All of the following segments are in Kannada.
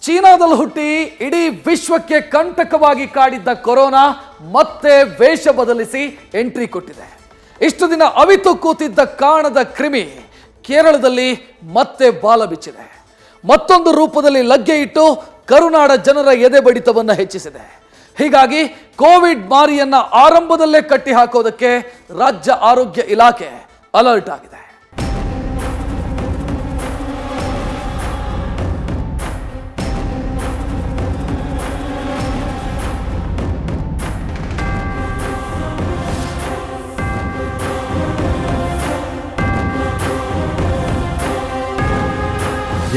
ಚೀನಾದಲ್ಲಿ ಹುಟ್ಟಿ ಇಡೀ ವಿಶ್ವಕ್ಕೆ ಕಂಟಕವಾಗಿ ಕಾಡಿದ್ದ ಕೊರೋನಾ ಮತ್ತೆ ವೇಷ ಬದಲಿಸಿ ಎಂಟ್ರಿ ಕೊಟ್ಟಿದೆ. ಇಷ್ಟು ದಿನ ಅವಿತು ಕೂತಿದ್ದ ಕಾಣದ ಕ್ರಿಮಿ ಕೇರಳದಲ್ಲಿ ಮತ್ತೆ ಬಾಲ ಬಿಚ್ಚಿದೆ. ಮತ್ತೊಂದು ರೂಪದಲ್ಲಿ ಲಗ್ಗೆ ಇಟ್ಟು ಕರುನಾಡ ಜನರ ಎದೆ ಬಡಿತವನ್ನು ಹೆಚ್ಚಿಸಿದೆ. ಹೀಗಾಗಿ ಕೋವಿಡ್ ಮಾರಿಯನ್ನ ಆರಂಭದಲ್ಲೇ ಕಟ್ಟಿ ಹಾಕೋದಕ್ಕೆ ರಾಜ್ಯ ಆರೋಗ್ಯ ಇಲಾಖೆ ಅಲರ್ಟ್ ಆಗಿದೆ.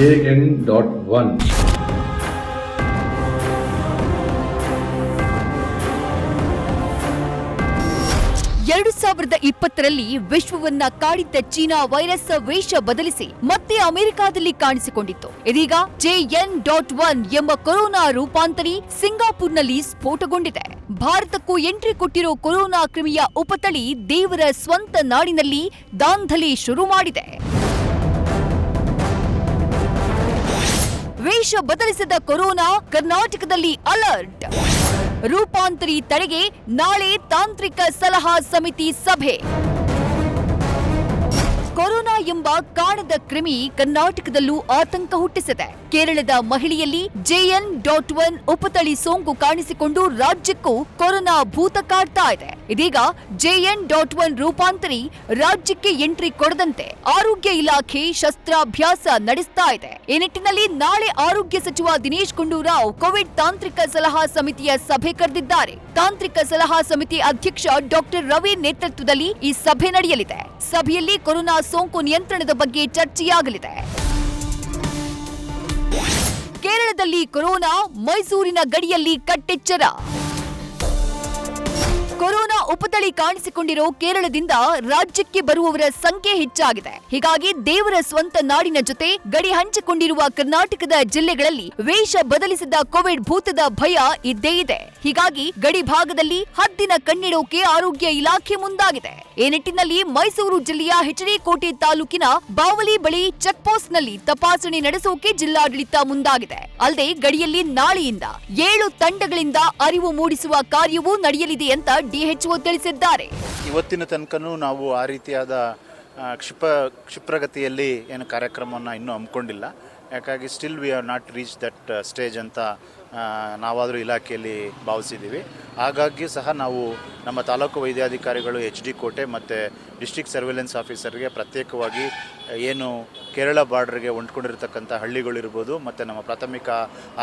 JN.1 2020ರಲ್ಲಿ ವಿಶ್ವವನ್ನ ಕಾಡಿದ್ದ ಚೀನಾ ವೈರಸ್ ವೇಷ ಬದಲಿಸಿ ಮತ್ತೆ ಅಮೆರಿಕಾದಲ್ಲಿ ಕಾಣಿಸಿಕೊಂಡಿತ್ತು. ಇದೀಗ JN.1 ಎಂಬ ಕೊರೋನಾ ರೂಪಾಂತರಿ ಸಿಂಗಾಪುರ್ನಲ್ಲಿ ಸ್ಫೋಟಗೊಂಡಿದೆ. ಭಾರತಕ್ಕೂ ಎಂಟ್ರಿ ಕೊಟ್ಟಿರೋ ಕೊರೋನಾ ಕ್ರಿಮಿಯ ಉಪತಳಿ ದೇವರ ಸ್ವಂತ ನಾಡಿನಲ್ಲಿ ದಾಂಧಲೆ ಶುರು ಮಾಡಿದೆ. ವೇಷ ಬದಲಿಸಿದ ಕೊರೋನಾ ಕರ್ನಾಟಕದಲ್ಲಿ ಅಲರ್ಟ್. ರೂಪಾಂತರಿ ತಡೆಗೆ ನಾಳೆ ತಾಂತ್ರಿಕ ಸಲಹಾ ಸಮಿತಿ ಸಭೆ. ಕೊರೋನಾ ಎಂಬ ಕಾಣದ ಕ್ರಿಮಿ ಕರ್ನಾಟಕದಲ್ಲೂ ಆತಂಕ ಹುಟ್ಟಿಸಿದೆ. ಕೇರಳದ ಮಹಿಳೆಯಲ್ಲಿ JN.1 ಉಪತಳಿ ಸೋಂಕು ಕಾಣಿಸಿಕೊಂಡು ರಾಜ್ಯಕ್ಕೂ ಕೊರೋನಾ ಭೂತ ಕಾಡ್ತಾ ಇದೆ. ಇದೀಗ JN.1 ರೂಪಾಂತರಿ ರಾಜ್ಯಕ್ಕೆ ಎಂಟ್ರಿ ಕೊಡದಂತೆ ಆರೋಗ್ಯ ಇಲಾಖೆ ಶಸ್ತ್ರಾಭ್ಯಾಸ ನಡೆಸ್ತಾ ಇದೆ. ಈ ನಿಟ್ಟಿನಲ್ಲಿ ನಾಳೆ ಆರೋಗ್ಯ ಸಚಿವ ದಿನೇಶ್ ಗುಂಡೂರಾವ್ ಕೋವಿಡ್ ತಾಂತ್ರಿಕ ಸಲಹಾ ಸಮಿತಿಯ ಸಭೆ ಕರೆದಿದ್ದಾರೆ. ತಾಂತ್ರಿಕ ಸಲಹಾ ಸಮಿತಿ ಅಧ್ಯಕ್ಷ ಡಾಕ್ಟರ್ ರವಿ ನೇತೃತ್ವದಲ್ಲಿ ಈ ಸಭೆ ನಡೆಯಲಿದೆ. ಸಭೆಯಲ್ಲಿ ಕೊರೋನಾ ಸೋಂಕು ನಿಯಂತ್ರಣದ ಬಗ್ಗೆ ಚರ್ಚೆಯಾಗಲಿದೆ. ಕೇರಳದಲ್ಲಿ ಕೊರೋನಾ, ಮೈಸೂರಿನ ಗಡಿಯಲ್ಲಿ ಕಟ್ಟೆಚ್ಚರ. ಕೊರೋನಾ ಉಪತಳಿ ಕಾಣಿಸಿಕೊಂಡಿರೋ ಕೇರಳದಿಂದ ರಾಜ್ಯಕ್ಕೆ ಬರುವವರ ಸಂಖ್ಯೆ ಹೆಚ್ಚಾಗಿದೆ. ಹೀಗಾಗಿ ದೇವರ ಸ್ವಂತ ನಾಡಿನ ಜೊತೆ ಗಡಿ ಹಂಚಿಕೊಂಡಿರುವ ಕರ್ನಾಟಕದ ಜಿಲ್ಲೆಗಳಲ್ಲಿ ವೇಷ ಬದಲಿಸಿದ ಕೋವಿಡ್ ಭೂತದ ಭಯ ಇದ್ದೇ ಇದೆ. ಹೀಗಾಗಿ ಗಡಿ ಭಾಗದಲ್ಲಿ ಹದ್ದಿನ ಕಣ್ಣಿಡೋಕೆ ಆರೋಗ್ಯ ಇಲಾಖೆ ಮುಂದಾಗಿದೆ. ಈ ನಿಟ್ಟಿನಲ್ಲಿ ಮೈಸೂರು ಜಿಲ್ಲೆಯ HDಕೋಟೆ ತಾಲೂಕಿನ ಬಾವಲಿ ಬಳಿ ಚೆಕ್ ಪೋಸ್ಟ್ ನಲ್ಲಿ ತಪಾಸಣೆ ನಡೆಸೋಕೆ ಜಿಲ್ಲಾಡಳಿತ ಮುಂದಾಗಿದೆ. ಅಲ್ಲದೆ ಗಡಿಯಲ್ಲಿ ನಾಳೆಯಿಂದ 7 ತಂಡಗಳಿಂದ ಅರಿವು ಮೂಡಿಸುವ ಕಾರ್ಯವೂ ನಡೆಯಲಿದೆ ಅಂತ DHO ತಿಳಿಸಿದ್ದಾರೆ. ಇವತ್ತಿನ ತನಕನೂ ನಾವು ಆ ರೀತಿಯಾದ ಕ್ಷಿಪ್ರಗತಿಯಲ್ಲಿ ಏನು ಕಾರ್ಯಕ್ರಮವನ್ನು ಇನ್ನೂ ಹಮ್ಮಿಕೊಂಡಿಲ್ಲ. ಯಾಕಾಗಿ still we have not reach that stage ಅಂತ ನಾವಾದರೂ ಇಲಾಖೆಯಲ್ಲಿ ಭಾವಿಸಿದ್ದೀವಿ. ಹಾಗಾಗಿ ಸಹ ನಾವು ನಮ್ಮ ತಾಲೂಕು ವೈದ್ಯಾಧಿಕಾರಿಗಳು HDಕೋಟೆ ಮತ್ತು ಡಿಸ್ಟ್ರಿಕ್ಟ್ ಸರ್ವೆಲೆನ್ಸ್ ಆಫೀಸರ್ಗೆ ಪ್ರತ್ಯೇಕವಾಗಿ ಏನು ಕೇರಳ ಬಾರ್ಡರ್ಗೆ ಹೊಂದ್ಕೊಂಡಿರ್ತಕ್ಕಂಥ ಹಳ್ಳಿಗಳಿರ್ಬೋದು ಮತ್ತು ನಮ್ಮ ಪ್ರಾಥಮಿಕ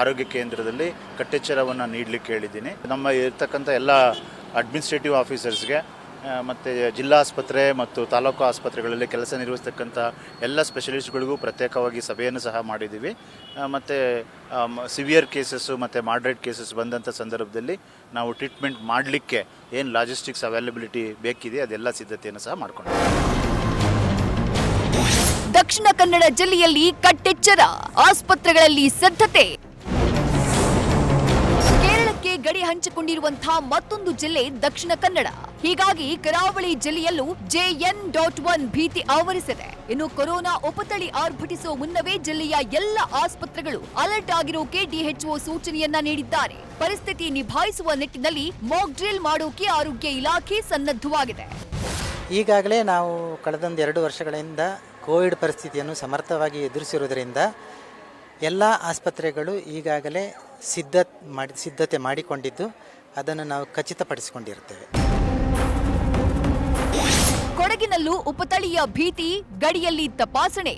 ಆರೋಗ್ಯ ಕೇಂದ್ರದಲ್ಲಿ ಕಟ್ಟೆಚ್ಚರವನ್ನು ನೀಡಲಿಕ್ಕೆ ಹೇಳಿದ್ದೀನಿ. ನಮ್ಮ ಇರ್ತಕ್ಕಂಥ ಎಲ್ಲ ಅಡ್ಮಿನಿಸ್ಟ್ರೇಟಿವ್ ಆಫೀಸರ್ಸ್ಗೆ ಮತ್ತು ಜಿಲ್ಲಾ ಆಸ್ಪತ್ರೆ ಮತ್ತು ತಾಲೂಕು ಆಸ್ಪತ್ರೆಗಳಲ್ಲಿ ಕೆಲಸ ನಿರ್ವಹಿಸ್ತಕ್ಕಂಥ ಎಲ್ಲ ಸ್ಪೆಷಲಿಸ್ಟ್ಗಳಿಗೂ ಪ್ರತ್ಯೇಕವಾಗಿ ಸಭೆಯನ್ನು ಸಹ ಮಾಡಿದ್ದೀವಿ. ಮತ್ತು ಸಿವಿಯರ್ ಕೇಸಸ್ಸು ಮತ್ತು ಮಾಡ್ರೇಟ್ ಕೇಸಸ್ ಬಂದಂಥ ಸಂದರ್ಭದಲ್ಲಿ ನಾವು ಟ್ರೀಟ್ಮೆಂಟ್ ಮಾಡಲಿಕ್ಕೆ ಏನು ಲಾಜಿಸ್ಟಿಕ್ಸ್ ಅವೈಲಬಿಲಿಟಿ ಬೇಕಿದೆ ಅದೆಲ್ಲ ಸಿದ್ಧತೆಯನ್ನು ಸಹ ಮಾಡಿಕೊಂಡಿದ್ದೀವಿ. ದಕ್ಷಿಣ ಕನ್ನಡ ಜಿಲ್ಲೆಯಲ್ಲಿ ಕಟ್ಟೆಚ್ಚರ, ಆಸ್ಪತ್ರೆಗಳಲ್ಲಿ ಸಿದ್ಧತೆ. ಕೇರಳಕ್ಕೆ ಗಡಿ ಹಂಚಿಕೊಂಡಿರುವಂತಹ ಮತ್ತೊಂದು ಜಿಲ್ಲೆ ದಕ್ಷಿಣ ಕನ್ನಡ. ಹೀಗಾಗಿ ಕರಾವಳಿ ಜಿಲ್ಲೆಯಲ್ಲೂ JN.1 ಭೀತಿ ಆವರಿಸಿದೆ. ಇನ್ನು ಕೊರೋನಾ ಉಪತಳಿ ಆರ್ಭಟಿಸುವ ಮುನ್ನವೇ ಜಿಲ್ಲೆಯ ಎಲ್ಲ ಆಸ್ಪತ್ರೆಗಳು ಅಲರ್ಟ್ ಆಗಿರೋಕೆ DHO ಸೂಚನೆಯನ್ನ ನೀಡಿದ್ದಾರೆ. ಪರಿಸ್ಥಿತಿ ನಿಭಾಯಿಸುವ ನಿಟ್ಟಿನಲ್ಲಿ ಮಾಕ್ ಡ್ರಿಲ್ ಮಾಡೋಕೆ ಆರೋಗ್ಯ ಇಲಾಖೆ ಸನ್ನದ್ಧವಾಗಿದೆ. ಈಗಾಗಲೇ ನಾವು ಕಳೆದೊಂದು 2 ವರ್ಷಗಳಿಂದ ಕೋವಿಡ್ ಪರಿಸ್ಥಿತಿಯನ್ನು ಸಮರ್ಥವಾಗಿ ಎದುರಿಸಿರುವುದರಿಂದ ಎಲ್ಲ ಆಸ್ಪತ್ರೆಗಳು ಈಗಾಗಲೇ ಸಿದ್ಧತೆ ಮಾಡಿಕೊಂಡಿದ್ದು ಅದನ್ನು ನಾವು ಖಚಿತಪಡಿಸಿಕೊಂಡಿರ್ತೇವೆ. ಕೊಡಗಿನಲ್ಲೂ ಉಪತಳಿಯ ಭೀತಿ, ಗಡಿಯಲ್ಲಿ ತಪಾಸಣೆ.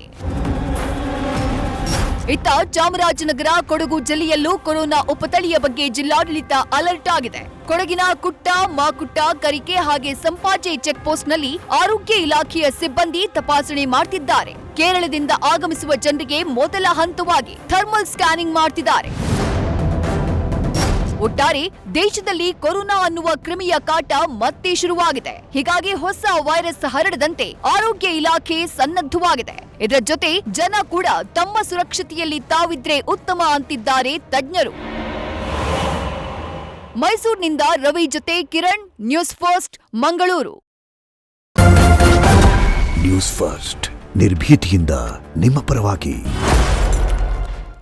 ಇತ್ತ ಚಾಮರಾಜನಗರ, ಕೊಡಗು ಜಿಲ್ಲೆಯಲ್ಲೂ ಕೊರೋನಾ ಉಪತಳಿಯ ಬಗ್ಗೆ ಜಿಲ್ಲಾಡಳಿತ ಅಲರ್ಟ್ ಆಗಿದೆ. ಕೊಡಗಿನ ಕುಟ್ಟ, ಮಾಕುಟ್ಟ, ಕರಿಕೆ ಹಾಗೆ ಸಂಪಾಜೆ ಚೆಕ್ ಪೋಸ್ಟ್ ನಲ್ಲಿ ಆರೋಗ್ಯ ಇಲಾಖೆಯ ಸಿಬ್ಬಂದಿ ತಪಾಸಣೆ ಮಾಡ್ತಿದ್ದಾರೆ. ಕೇರಳದಿಂದ ಆಗಮಿಸುವ ಜನರಿಗೆ ಮೊದಲ ಹಂತವಾಗಿ ಥರ್ಮಲ್ ಸ್ಕ್ಯಾನಿಂಗ್ ಮಾಡ್ತಿದ್ದಾರೆ. ಒಟ್ಟಾರೆ ದೇಶದಲ್ಲಿ ಕೊರೋನಾ ಅನ್ನುವ ಕ್ರಿಮಿಯ ಕಾಟ ಮತ್ತೆ ಶುರುವಾಗಿದೆ. ಹೀಗಾಗಿ ಹೊಸ ವೈರಸ್ ಹರಡದಂತೆ ಆರೋಗ್ಯ ಇಲಾಖೆ ಸನ್ನದ್ಧವಾಗಿದೆ. ಇದರ ಜೊತೆ ಜನ ಕೂಡ ತಮ್ಮ ಸುರಕ್ಷತೆಯಲ್ಲಿ ತಾವಿದ್ರೆ ಉತ್ತಮ ಅಂತಿದ್ದಾರೆ ತಜ್ಞರು. ಮೈಸೂರಿನಿಂದ ರವಿ ಜೊತೆ Kiran, news first, Mangaluru. News first ನಿರ್ಭೀತಿಯಿಂದ ನಿಮ್ಮ ಪರವಾಗಿ.